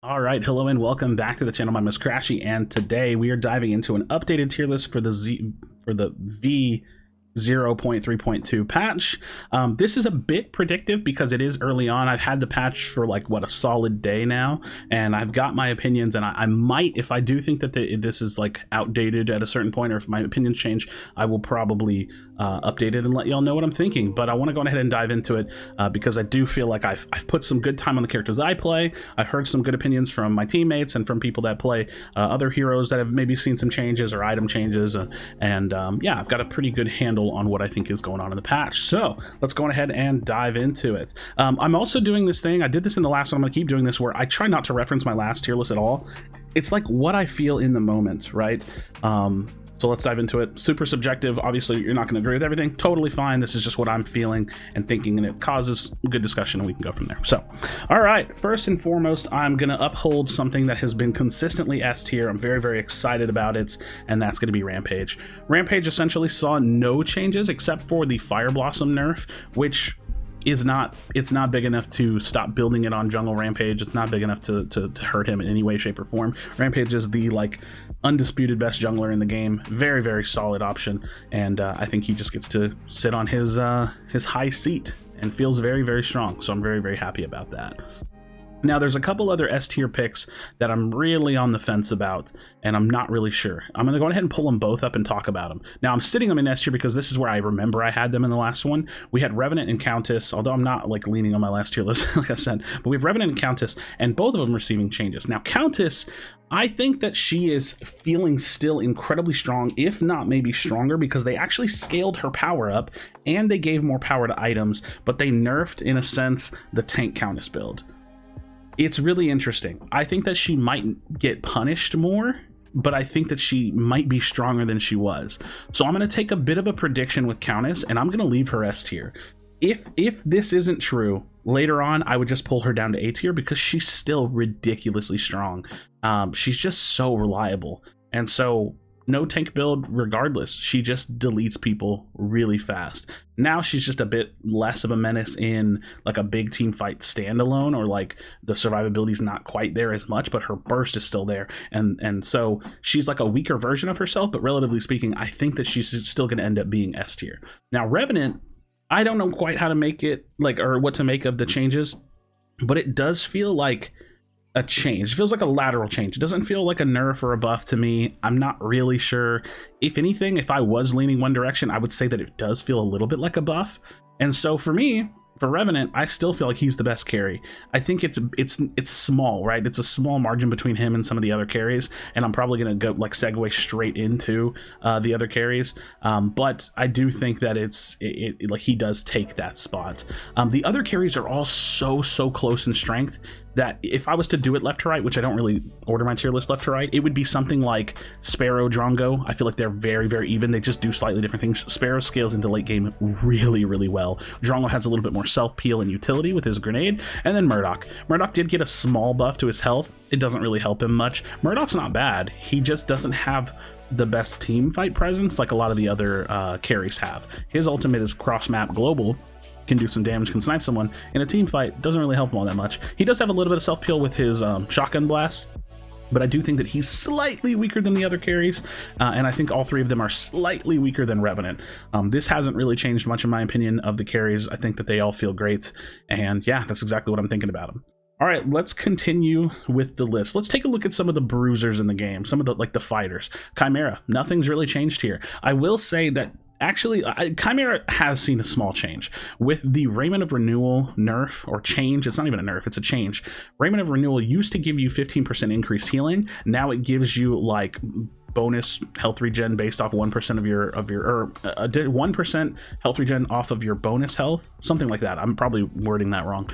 All right, hello and welcome back to the channel. My name is Krashy, and today we are diving into an updated tier list for the V0.3.2 patch. This is a bit predictive because it is early on. I've had the patch for like a solid day now, and I've got my opinions, and I might, if I do think that this is like outdated at a certain point, or if my opinions change, I will probably update it and let y'all know what I'm thinking. But I want to go ahead and dive into it because I do feel like I've put some good time on the characters I play. I've heard some good opinions from my teammates and from people that play other heroes that have maybe seen some changes or item changes, and yeah, I've got a pretty good handle on what I think is going on in the patch. So let's go ahead and dive into it. I'm also doing this thing, I did this in the last one, I'm gonna keep doing this, where I try not to reference my last tier list at all. It's like what I feel in the moment, right? So let's dive into it. Super subjective. Obviously, you're not going to agree with everything. Totally fine. This is just what I'm feeling and thinking, and it causes good discussion, and we can go from there. So, all right. First and foremost, I'm going to uphold something that has been consistently S tier. I'm very, very excited about it, and that's going to be Rampage. Rampage essentially saw no changes except for the Fire Blossom nerf, which it's not big enough to stop building it on jungle Rampage. It's not big enough to hurt him in any way, shape, or form. Rampage is the undisputed best jungler in the game. Very, very solid option, and I think he just gets to sit on his high seat and feels very, very strong. So I'm very, very happy about that. Now, there's a couple other S tier picks that I'm really on the fence about, and I'm not really sure. I'm going to go ahead and pull them both up and talk about them. Now, I'm sitting them in S tier because this is where I remember I had them in the last one. We had Revenant and Countess, although I'm not leaning on my last tier list, like I said, but we have Revenant and Countess, and both of them receiving changes. Now, Countess, I think that she is feeling still incredibly strong, if not maybe stronger, because they actually scaled her power up and they gave more power to items, but they nerfed, in a sense, the tank Countess build. It's really interesting. I think that she might get punished more, but I think that she might be stronger than she was. So I'm going to take a bit of a prediction with Countess, and I'm going to leave her S tier. If this isn't true, later on, I would just pull her down to A tier because she's still ridiculously strong. She's just so reliable. And so no tank build regardless. She just deletes people really fast. Now she's just a bit less of a menace in a big team fight standalone, or the survivability is not quite there as much, but her burst is still there. And so she's like a weaker version of herself, but relatively speaking, I think that she's still going to end up being S tier. Now Revenant, I don't know quite how to make it, or what to make of the changes, but it does feel like a change. It feels like a lateral change. It doesn't feel like a nerf or a buff to me. I'm not really sure. If anything, if I was leaning one direction, I would say that it does feel a little bit like a buff. And so for me, for Revenant, I still feel like he's the best carry. I think it's small, right? It's a small margin between him and some of the other carries, and I'm probably gonna go segue straight into the other carries. But I do think that he does take that spot. The other carries are all so close in strength that if I was to do it left to right, which I don't really order my tier list left to right, it would be something like Sparrow, Drongo. I feel like they're very, very even. They just do slightly different things. Sparrow scales into late game really, really well. Drongo has a little bit more self-peel and utility with his grenade. And then Murdoch. Murdoch did get a small buff to his health. It doesn't really help him much. Murdoch's not bad. He just doesn't have the best team fight presence like a lot of the other carries have. His ultimate is cross-map global, can do some damage, can snipe someone. In a team fight, doesn't really help him all that much. He does have a little bit of self-peel with his shotgun blast, but I do think that he's slightly weaker than the other carries, and I think all three of them are slightly weaker than Revenant. This hasn't really changed much in my opinion of the carries. I think that they all feel great, and yeah, that's exactly what I'm thinking about them. All right, let's continue with the list. Let's take a look at some of the bruisers in the game, some of the fighters. Chimera, nothing's really changed here. I will say that actually, Chimera has seen a small change. With the Raiment of Renewal nerf, or change, it's not even a nerf, it's a change. Raiment of Renewal used to give you 15% increased healing. Now it gives you bonus health regen based off 1% of your 1% health regen off of your bonus health, something like that. I'm probably wording that wrong.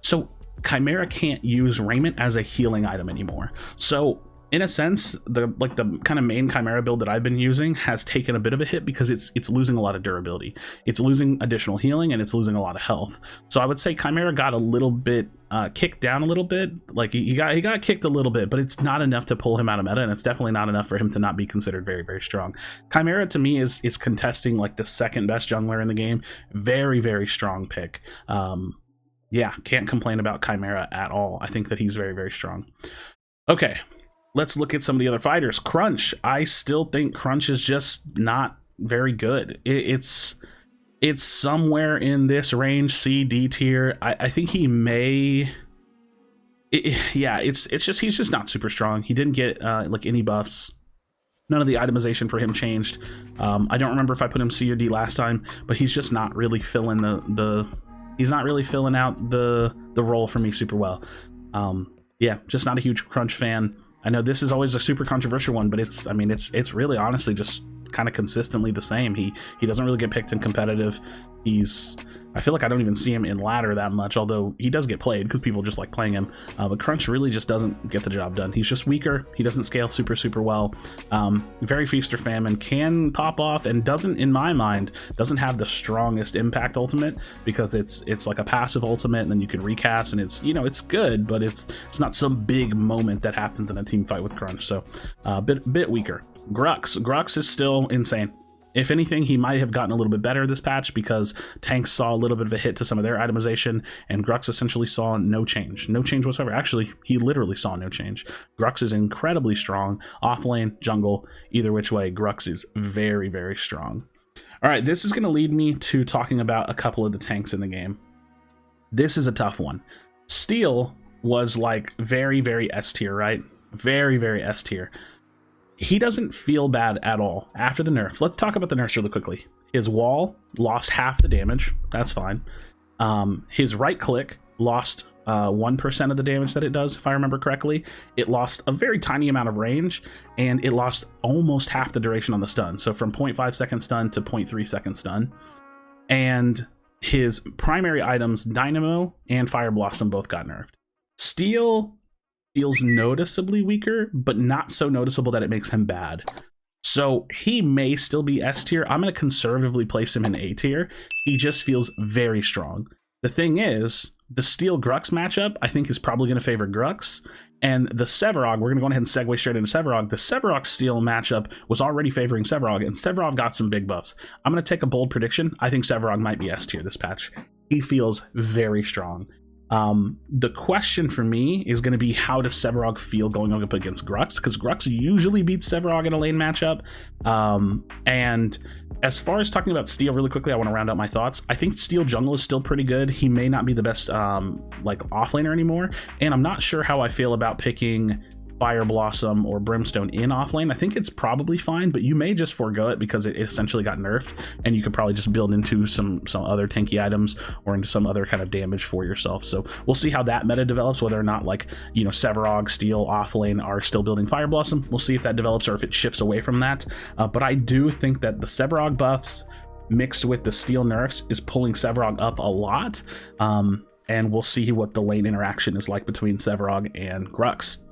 So Chimera can't use Raiment as a healing item anymore. So in a sense, the kind of main Chimera build that I've been using has taken a bit of a hit because it's losing a lot of durability. It's losing additional healing, and it's losing a lot of health. So I would say Chimera got a little bit kicked down a little bit. He got kicked a little bit, but it's not enough to pull him out of meta, and it's definitely not enough for him to not be considered very, very strong. Chimera to me is contesting the second best jungler in the game. Very, very strong pick. Yeah, can't complain about Chimera at all. I think that he's very, very strong. Okay, let's look at some of the other fighters. Crunch. I still think Crunch is just not very good. It's somewhere in this range, C, D tier. I think he may... yeah, it's just, he's just not super strong. He didn't get like any buffs. None of the itemization for him changed. I don't remember if I put him C or D last time, but he's just not really filling he's not really filling out the role for me super well. Yeah, just not a huge Crunch fan. I know this is always a super controversial one, but it's really honestly just kind of consistently the same. He doesn't really get picked in competitive. I feel like I don't even see him in ladder that much, although he does get played because people just like playing him. But Crunch really just doesn't get the job done. He's just weaker. He doesn't scale super, super well. Very feast or famine, can pop off, and doesn't, in my mind, doesn't have the strongest impact ultimate because it's like a passive ultimate, and then you can recast, and it's, you know, it's good, but it's not some big moment that happens in a team fight with Crunch. So a bit weaker. Grux is still insane. If anything, he might have gotten a little bit better this patch because tanks saw a little bit of a hit to some of their itemization, and Grux essentially saw no change whatsoever. Actually, he literally saw no change. Grux is incredibly strong. Offlane, jungle, either which way, Grux is very, very strong. All right, this is going to lead me to talking about a couple of the tanks in the game. This is a tough one. Steel was like very, very S tier, right? Very, very S tier. He doesn't feel bad at all after the nerfs. Let's talk about the nerfs really quickly. His wall lost half the damage. That's fine. His right click lost 1% of the damage that it does, if I remember correctly. It lost a very tiny amount of range, and it lost almost half the duration on the stun. So from 0.5 second stun to 0.3 second stun. And his primary items, Dynamo and Fire Blossom, both got nerfed. Steel feels noticeably weaker, but not so noticeable that it makes him bad. So he may still be S tier. I'm going to conservatively place him in A tier. He just feels very strong. The thing is, the Steel Grux matchup, I think, is probably going to favor Grux. And the Sevarog, we're going to go ahead and segue straight into Sevarog. The Sevarog Steel matchup was already favoring Sevarog, and Sevarog got some big buffs. I'm going to take a bold prediction. I think Sevarog might be S tier this patch. He feels very strong. The question for me is going to be, how does Sevarog feel going up against Grux? Because Grux usually beats Sevarog in a lane matchup. And as far as talking about Steel really quickly, I want to round out my thoughts. I think Steel Jungle is still pretty good. He may not be the best like offlaner anymore, and I'm not sure how I feel about picking Fire Blossom or Brimstone in offlane. I think it's probably fine, but you may just forego it because it essentially got nerfed, and you could probably just build into some other tanky items or into some other kind of damage for yourself. So we'll see how that meta develops, whether or not, like, you know, Sevarog, Steel, offlane are still building Fire Blossom. We'll see if that develops or if it shifts away from that. But I do think that the Sevarog buffs mixed with the Steel nerfs is pulling Sevarog up a lot. And we'll see what the lane interaction is like between Sevarog and Grux.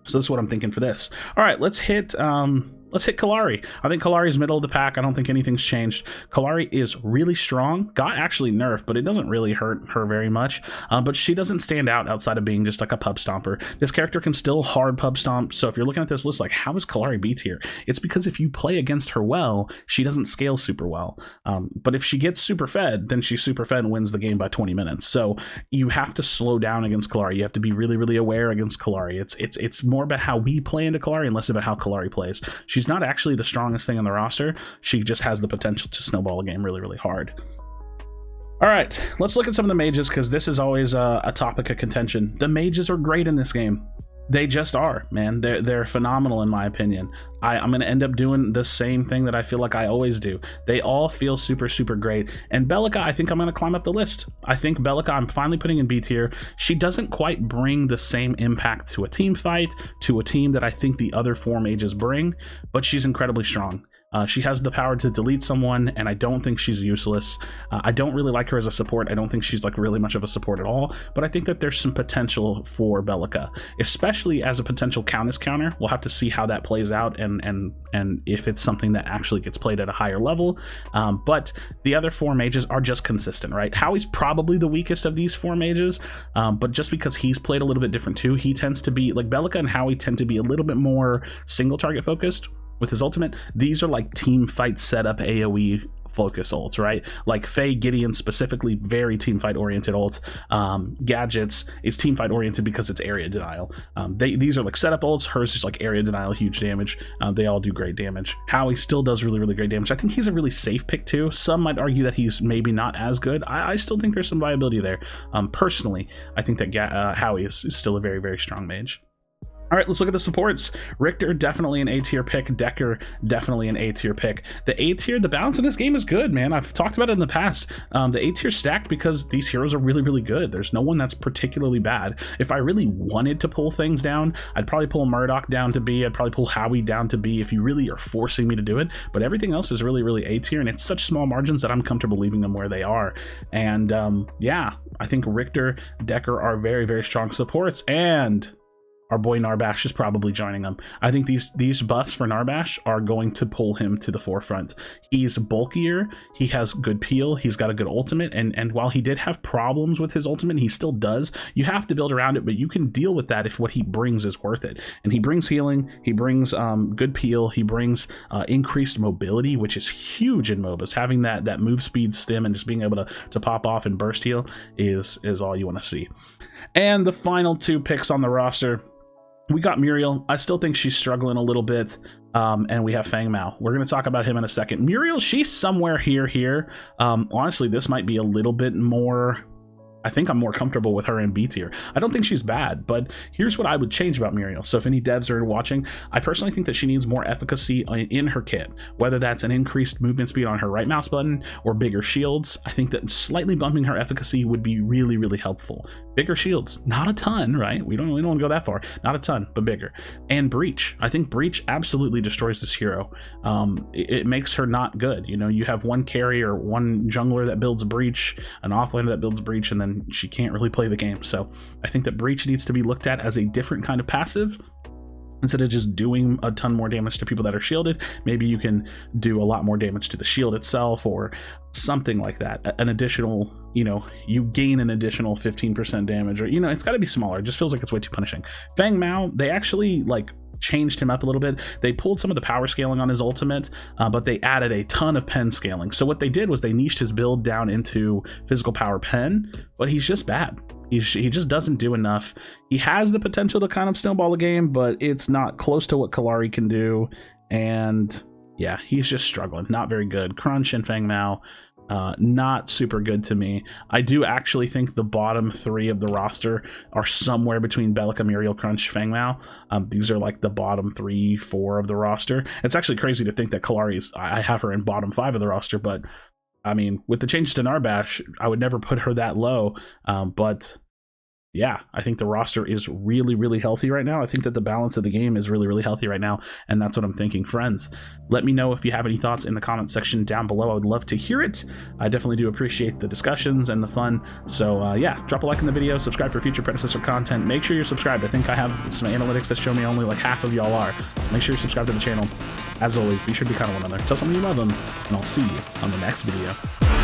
So that's what I'm thinking for this. All right, let's hit Kallari. I think Kallari's middle of the pack. I don't think anything's changed. Kallari is really strong. Got actually nerfed, but it doesn't really hurt her very much. But she doesn't stand out outside of being just like a pub stomper. This character can still hard pub stomp. So if you're looking at this list, like, how is Kallari B tier? It's because if you play against her well, she doesn't scale super well. But if she gets super fed, then she's super fed and wins the game by 20 minutes. So you have to slow down against Kallari. You have to be really, really aware against Kallari. It's more about how we play into Kallari and less about how Kallari plays. She's not actually the strongest thing on the roster. She just has the potential to snowball a game really, really hard. All right, let's look at some of the mages, because this is always a topic of contention. The mages are great in this game. They just are, man. They're phenomenal in my opinion. I'm going to end up doing the same thing that I feel like I always do. They all feel super, super great. And Belica, I think I'm going to climb up the list. I think Belica, I'm finally putting in B tier. She doesn't quite bring the same impact to a team fight, to a team that I think the other four mages bring, but she's incredibly strong. She has the power to delete someone, and I don't think she's useless. I don't really like her as a support. I don't think she's like really much of a support at all, but I think that there's some potential for Belica, especially as a potential Countess counter. We'll have to see how that plays out and if it's something that actually gets played at a higher level. But the other four mages are just consistent, right? Howie's probably the weakest of these four mages, but just because he's played a little bit different too, he tends to be like, Belica and Howie tend to be a little bit more single target focused with his ultimate. These are like team fight setup AoE focus ults, right? Like Faye Gideon specifically, very team fight oriented ults. Gadgets is team fight oriented because it's area denial. These are like setup ults. Hers is like area denial, huge damage. They all do great damage. Howie still does really great damage. I think he's a really safe pick too. Some might argue that he's maybe not as good. I still think there's some viability there. Personally, I think that Howie is still a very strong mage. All right, let's look at the supports. Richter, definitely an A tier pick. Decker, definitely an A tier pick. The A tier, the balance in this game is good, man. I've talked about it in the past. The A tier stacked because these heroes are really good. There's no one that's particularly bad. If I really wanted to pull things down, I'd probably pull Murdoch down to B. I'd probably pull Howie down to B if you really are forcing me to do it. But everything else is really A tier, and it's such small margins that I'm comfortable leaving them where they are. And yeah, I think Richter, Decker are very strong supports, and our boy Narbash is probably joining them. I think these buffs for Narbash are going to pull him to the forefront. He's bulkier, he has good peel, he's got a good ultimate, and while he did have problems with his ultimate, he still does. You have to build around it, but you can deal with that if what he brings is worth it. And he brings healing, he brings good peel, he brings increased mobility, which is huge in MOBAs. Having that move speed stim and just being able to pop off and burst heal is all you want to see. And the final two picks on the roster, we got Muriel. I still think she's struggling a little bit. And we have Fang Mao. We're going to talk about him in a second. Muriel, she's somewhere here. Honestly, this might be a little bit more... I think I'm more comfortable with her in B tier. I don't think she's bad, but here's what I would change about Muriel. So if any devs are watching, I personally think that she needs more efficacy in her kit, whether that's an increased movement speed on her right mouse button or bigger shields. I think that slightly bumping her efficacy would be really helpful. Bigger shields, not a ton, right? We don't want to go that far. Not a ton, but bigger. And Breach. I think Breach absolutely destroys this hero. It makes her not good. You know, you have one carry or one jungler that builds Breach, an offlaner that builds Breach, and then she can't really play the game. So I think that Breach needs to be looked at as a different kind of passive. Instead of just doing a ton more damage to people that are shielded, maybe you can do a lot more damage to the shield itself or something like that. An additional, you know, you gain an additional 15% damage, or, you know, it's got to be smaller. It just feels like it's way too punishing. Fang Mao, they actually like changed him up a little bit. They pulled some of the power scaling on his ultimate, but they added a ton of pen scaling. So what they did was they niched his build down into physical power pen, but he's just bad. He just doesn't do enough. He has the potential to kind of snowball the game, but it's not close to what Kalari can do. And yeah, he's just struggling. Not very good. Crunch and Fang Mao, not super good to me. I do actually think the bottom three of the roster are somewhere between Bellica, Muriel, Crunch, Fang Mao. These are like the bottom 3-4 of the roster. It's actually crazy to think that Kalari's, I have her in bottom 5 of the roster, but I mean, with the change to Narbash, I would never put her that low. But yeah, I think the roster is really healthy right now. I think that the balance of the game is really healthy right now, and that's what I'm thinking. Friends, let me know if you have any thoughts in the comment section down below. I would love to hear it. I definitely do appreciate the discussions and the fun. So yeah, drop a like in the video, subscribe for future Predecessor content. Make sure you're subscribed. I think I have some analytics that show me only like half of y'all are. Make sure you're subscribed to the channel. As always, be sure to be kind of one another. Tell someone you love them, and I'll see you on the next video.